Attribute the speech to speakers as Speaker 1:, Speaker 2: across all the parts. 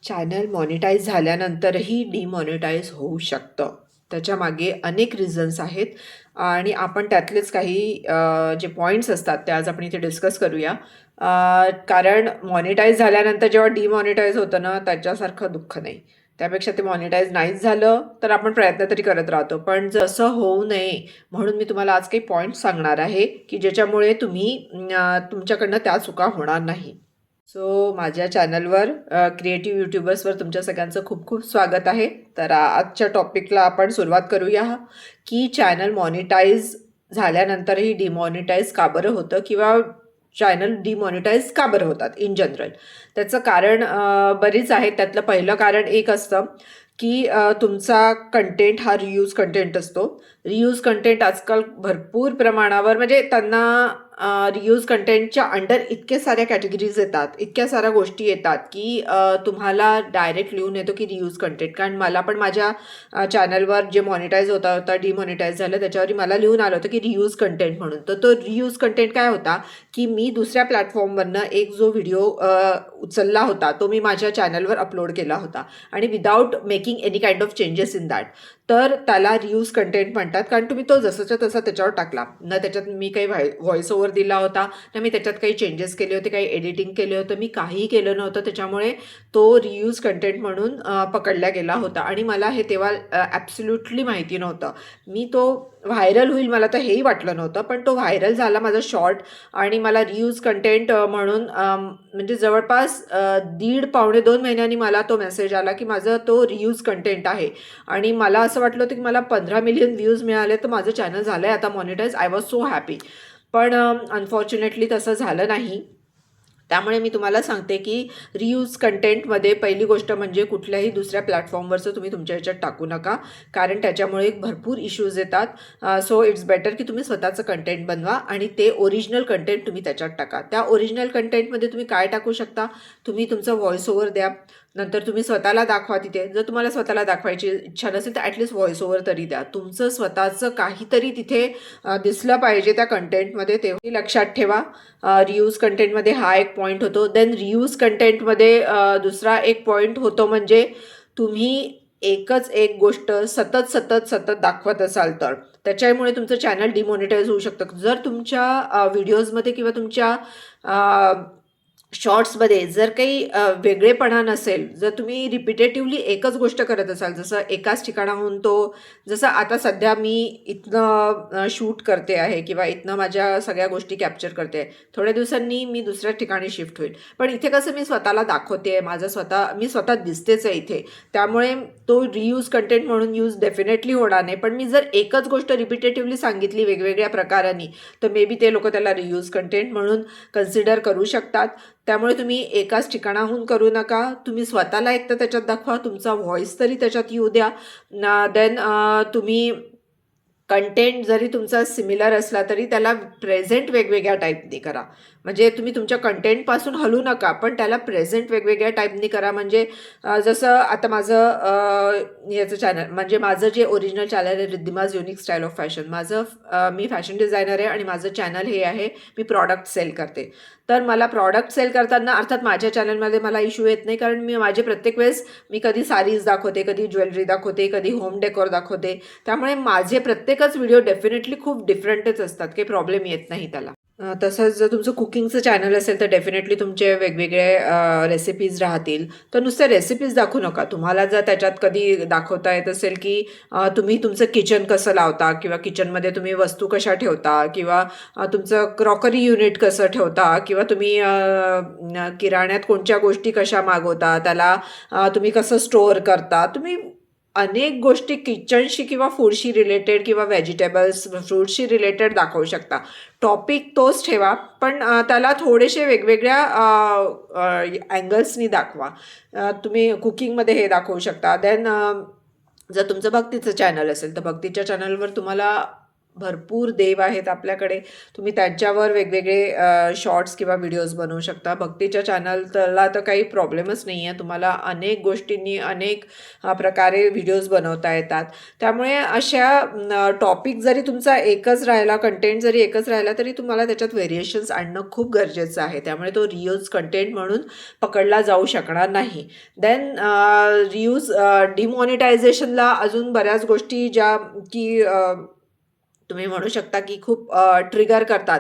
Speaker 1: Channel monetize झाल्यानंतरही demonetise होऊ शकतं. त्याच्यामागे अनेक रिझन्स आहेत आणि आपण त्यातलेच काही जे पॉईंट्स असतात ते आज आपण इथे डिस्कस करूया. कारण मॉनिटाईज झाल्यानंतर जेव्हा डिमॉनिटाईज होतं ना, त्याच्यासारखं दुःख नाही. त्यापेक्षा ते मॉनिटाईज नाहीच झालं तर आपण प्रयत्न तरी करत राहतो. पण जसं होऊ नये म्हणून मी तुम्हाला आज काही पॉईंट्स सांगणार आहे की ज्याच्यामुळे तुम्ही तुमच्याकडनं त्या चुका होणार नाही. सो माझ्या चॅनलवर क्रिएटिव्ह यूट्यूबर्सवर तुमच्या सगळ्यांचं खूप खूप स्वागत आहे. तर आजच्या टॉपिकला आपण सुरुवात करूया की चॅनल मॉनिटाईज झाल्यानंतरही डिमॉनिटाईज का बरं होतं किंवा चॅनल डिमॉनिटाईज का बरं होतात इन जनरल. त्याचं कारण बरीच आहेत. त्यातलं पहिलं कारण एक असतं की तुमचा कंटेंट हा रियूज कंटेंट असतो. रियूज कंटेंट आजकाल भरपूर प्रमाणावर म्हणजे त्यांना रियूज कंटेंटच्या अंडर इतके साऱ्या कॅटेगरीज येतात, इतक्या साऱ्या गोष्टी येतात की तुम्हाला डायरेक्ट लिहून येतो की रियूज कंटेंट. कारण मला पण माझ्या चॅनलवर जे मॉनिटाईज होता डिमॉनिटाईज झालं त्याच्यावर मला लिहून आलं होतं की रियूज कंटेंट म्हणून. तर तो रियूज कंटेंट काय होता की मी दुसऱ्या प्लॅटफॉर्मवरनं एक जो व्हिडिओ उचलला होता तो मी माझ्या चॅनलवर अपलोड केला होता आणि without making any kind of changes in that. तर त्याला रियूज कंटेंट म्हणतात. कारण तुम्ही तो जसाच्या तसा त्याच्यावर टाकला ना, त्याच्यात मी काही व्हॉइस ओव्हर दिला होता ना, मी त्याच्यात काही चेंजेस केले होते, काही एडिटिंग केले होतं, मी काहीही केलं नव्हतं. त्याच्यामुळे तो रियूज कंटेंट म्हणून पकडला गेला होता आणि मला हे तेव्हा ॲब्सोल्युटली माहिती नव्हतं. मी तो व्हायरल होईल मला तर हेही वाटलं नव्हतं, पण तो व्हायरल झाला माझा शॉर्ट आणि मला रियूज कंटेंट म्हणून म्हणजे जवळपास 1.5-2 महिन्यांनी मला तो मेसेज आला की माझं तो रियूज कंटेंट आहे आणि मला असं वाटलं होतं की मला 15 मिलियन व्ह्यूज मिळाले तर माझं चॅनल झालं आहे आता monetize. I was so happy. पण अनफॉर्च्युनेटली तसं झालं नाही. त्यामुळे मी तुम्हाला सांगते की रियूज कंटेंटमध्ये पहिली गोष्ट म्हणजे कुठल्याही दुसऱ्या प्लॅटफॉर्मवरचं तुम्ही तुमच्या ह्याच्यात टाकू नका. कारण त्याच्यामुळे भरपूर इश्यूज येतात. सो इट्स बेटर की तुम्ही स्वतःचं कंटेंट बनवा आणि ते ओरिजिनल कंटेंट तुम्ही त्याच्यात टाका. त्या ओरिजिनल कंटेंटमध्ये तुम्ही काय टाकू शकता? तुम्ही तुमचं व्हॉइस ओव्हर द्या. नंतर तुम्ही स्वतःला दाखवा तिथे. जर तुम्हाला स्वतःला दाखवायची इच्छा नसेल तर ॲटलिस्ट व्हॉइस ओव्हर तरी द्या. तुमचं स्वतःचं काहीतरी तिथे दिसलं पाहिजे त्या कंटेंटमध्ये. तेव्हा लक्षात ठेवा. रियूज कंटेंटमध्ये हा एक पॉईंट होतो. देन रियूज कंटेंटमध्ये दुसरा एक पॉईंट होतो म्हणजे तुम्ही एकच एक गोष्ट सतत सतत सतत दाखवत असाल तर त्याच्यामुळे तुमचं चॅनल डिमॉनिटाईज होऊ शकतं. जर तुमच्या व्हिडिओजमध्ये किंवा तुमच्या शॉर्ट्समध्ये जर काही वेगळेपणा नसेल, जर तुम्ही रिपिटेटिव्हली एकच गोष्ट करत असाल, जसं एकाच ठिकाणाहून तो जसं आता सध्या मी इथनं शूट करते आहे किंवा इथनं माझ्या सगळ्या गोष्टी कॅप्चर करते आहे. थोड्या दिवसांनी मी दुसऱ्या ठिकाणी शिफ्ट होईल. पण इथे कसं मी स्वतःला दाखवते आहे, मी स्वतः दिसतेच आहे इथे. त्यामुळे तो रियूज कंटेंट म्हणून यूज डेफिनेटली होणार नाही. पण मी जर एकच गोष्ट रिपिटेटिव्हली सांगितली वेगवेगळ्या प्रकारांनी तर मे बी ते लोकं त्याला रियूज कंटेंट म्हणून कन्सिडर करू शकतात. त्यामुळे तुम्ही एकाच ठिकाणाहून करू नका. तुम्ही स्वतःला एक तर त्याच्यात दाखवा, तुमचा व्हॉइस तरी त्याच्यात येऊ द्या. देन तुम्ही कंटेंट जरी तुमचा सिमिलर असला तरी त्याला प्रेझेंट वेगवेगळ्या टाईपनी करा. म्हणजे तुम्ही तुमच्या कंटेंटपासून हलू नका, पण त्याला प्रेझेंट वेगवेगळ्या टाईपनी करा. म्हणजे जसं आता माझं याचं चॅनल म्हणजे माझं जे ओरिजिनल चॅनल आहे Riddhima's unique style of fashion. मी फॅशन डिझायनर आहे आणि माझं चॅनल हे आहे, मी प्रॉडक्ट सेल करते. तर मला प्रॉडक्ट सेल करताना अर्थात माझ्या चॅनलमध्ये मला इश्यू येत नाही, कारण माझे प्रत्येक वेळेस मी कधी साडीज दाखवते, कधी ज्वेलरी दाखवते, कधी होम डेकोर दाखवते. त्यामुळे माझे प्रत्येकच व्हिडिओ डेफिनेटली खूप डिफरंटच असतात, काही प्रॉब्लेम येत नाही त्याला. तसंच जर तुमचं कुकिंगचं चॅनल असेल तर डेफिनेटली तुमचे वेगवेगळे रेसिपीज राहतील. तर नुसत्या रेसिपीज दाखवू नका. तुम्हाला जर त्याच्यात कधी दाखवता येत असेल की तुम्ही तुमचं किचन कसं लावता किंवा किचनमध्ये तुम्ही वस्तू कशा ठेवता किंवा तुमचं क्रॉकरी युनिट कसं ठेवता किंवा तुम्ही किराण्यात कोणत्या गोष्टी कशा मागवता, त्याला तुम्ही कसं स्टोअर करता, तुम्ही अनेक गोष्टी किचनशी किंवा फूडशी रिलेटेड किंवा व्हेजिटेबल्स, फ्रूट्सशी रिलेटेड दाखवू शकता. टॉपिक तोच ठेवा, पण त्याला थोडेसे वेगवेगळ्या अँगल्सनी दाखवा. तुम्ही कुकिंगमध्ये हे दाखवू शकता. देन जर तुमचं भक्तीचं चॅनल असेल तर भक्तीच्या चॅनलवर तुम्हाला भरपूर देव आहेत आपल्याकडे. तुम्ही त्यांच्यावर वेगवेगळे शॉर्ट्स किंवा व्हिडिओज बनवू शकता. भक्तीच्या चॅनलला तर काही प्रॉब्लेमच नाही आहे. तुम्हाला अनेक गोष्टींनी अनेक प्रकारे व्हिडिओज बनवता येतात. त्यामुळे अशा टॉपिक जरी तुमचा एकच राहिला, कंटेंट जरी एकच राहिला, तरी तुम्हाला त्याच्यात व्हेरिएशन्स आणणं खूप गरजेचं आहे. त्यामुळे तो रियूज कंटेंट म्हणून पकडला जाऊ शकणार नाही. देन रियूज डिमॉनिटायझेशनला अजून बऱ्याच गोष्टी ज्या की तुम्ही म्हणू शकता की खूप ट्रिगर करतात.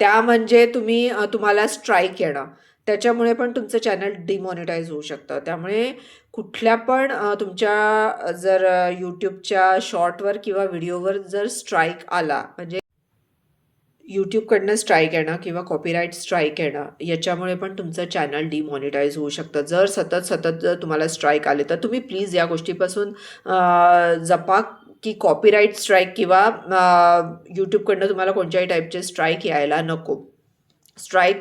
Speaker 1: त्या म्हणजे तुम्हाला स्ट्राईक येणं. त्याच्यामुळे पण तुमचं चॅनल डिमॉनिटाईज होऊ शकतं. त्यामुळे कुठल्या पण तुमच्या जर यूट्यूबच्या शॉर्टवर किंवा व्हिडिओवर जर स्ट्राईक आला, म्हणजे यूट्यूबकडनं स्ट्राईक येणं किंवा कॉपीराईट स्ट्राईक येणं, याच्यामुळे पण तुमचं चॅनल डिमॉनिटाईज होऊ शकतं. जर सतत जर तुम्हाला स्ट्राईक आले, तर तुम्ही प्लीज या गोष्टीपासून जपा की कॉपीराईट स्ट्राईक किंवा यूट्यूबकडनं तुम्हाला कोणत्याही टाईपचे स्ट्राईक यायला नको. स्ट्राईक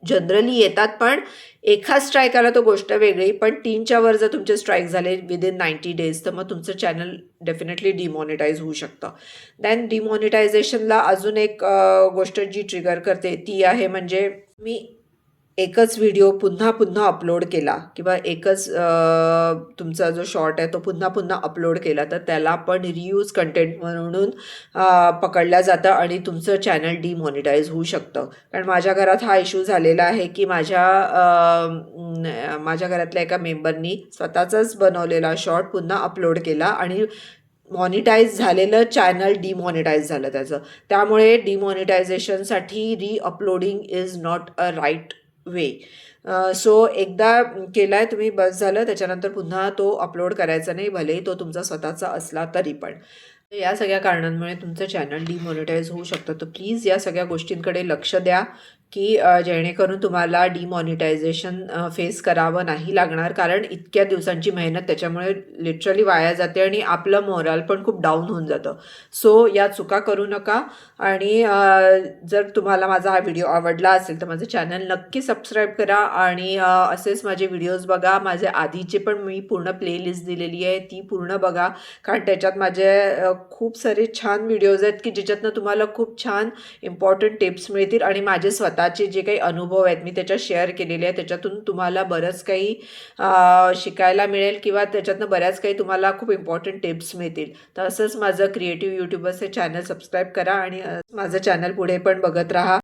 Speaker 1: जनरली येतात, पण एखाद स्ट्राईक आला तर गोष्ट वेगळी, पण 3च्या वर जर तुमचे स्ट्राईक झाले विदिन 90 डेज, तर मग तुमचं चॅनल डेफिनेटली डिमॉनिटाईज होऊ शकतं. देन डिमॉनिटायझेशनला अजून एक गोष्ट जी ट्रिगर करते ती आहे, म्हणजे मी एकच व्हिडिओ पुन्हा पुन्हा अपलोड केला किंवा एकच तुमचा जो शॉर्ट आहे तो पुन्हा पुन्हा अपलोड केला, तर त्याला पण रियूज कंटेंट म्हणून पकडल्या जातं आणि तुमचं चॅनल डिमॉनिटाईज होऊ शकतं. कारण माझ्या घरात हा इश्यू झालेला आहे की माझ्या घरातल्या एका मेंबरनी स्वतःचाच बनवलेला शॉर्ट पुन्हा अपलोड केला आणि मॉनिटाईज झालेलं चॅनल डिमॉनिटाईज झालं त्याचं. त्यामुळे डिमॉनिटायझेशनसाठी reuploading is not a right way. So एकदा केला आहे तुम्ही, बस झालं. त्याच्यानंतर पुन्हा तो अपलोड करायचा नाही, भलेही तो तुमचा स्वतःचा असला तरी पण. या सगळ्या कारणांमुळे तुमचं चॅनल डिमॉनिटाईज होऊ शकतं. तर प्लीज या सगळ्या गोष्टींकडे लक्ष द्या की जेणेकरून तुम्हाला डिमॉनिटायझेशन फेस करावं नाही लागणार. कारण इतक्या दिवसांची मेहनत त्याच्यामुळे लिटरली वाया जाते आणि आपलं मोराल पण खूप डाऊन होऊन जातं. सो या चुका करू नका. आणि जर तुम्हाला माझा हा व्हिडिओ आवडला असेल तर माझं चॅनल नक्की सबस्क्राईब करा आणि असेच माझे व्हिडिओज बघा. माझे आधीचे पण मी पूर्ण प्लेलिस्ट दिलेली आहे, ती पूर्ण बघा. कारण त्याच्यात माझे खूप सारे छान व्हिडिओज आहेत की ज्याच्यातनं तुम्हाला खूप छान इम्पॉर्टंट टिप्स मिळतील आणि माझे स्वतःचे जे काही अनुभव आहेत मी त्याच्यात शेअर केलेले आहेत. त्याच्यातून तुम्हाला बरंच काही शिकायला मिळेल किंवा त्याच्यातनं बऱ्याच काही तुम्हाला खूप इम्पॉर्टंट टिप्स मिळतील. तर असंच माझं क्रिएटिव्ह यूट्यूबर्स हे चॅनल सबस्क्राईब करा आणि माझं चॅनल पुढे पण बघत राहा.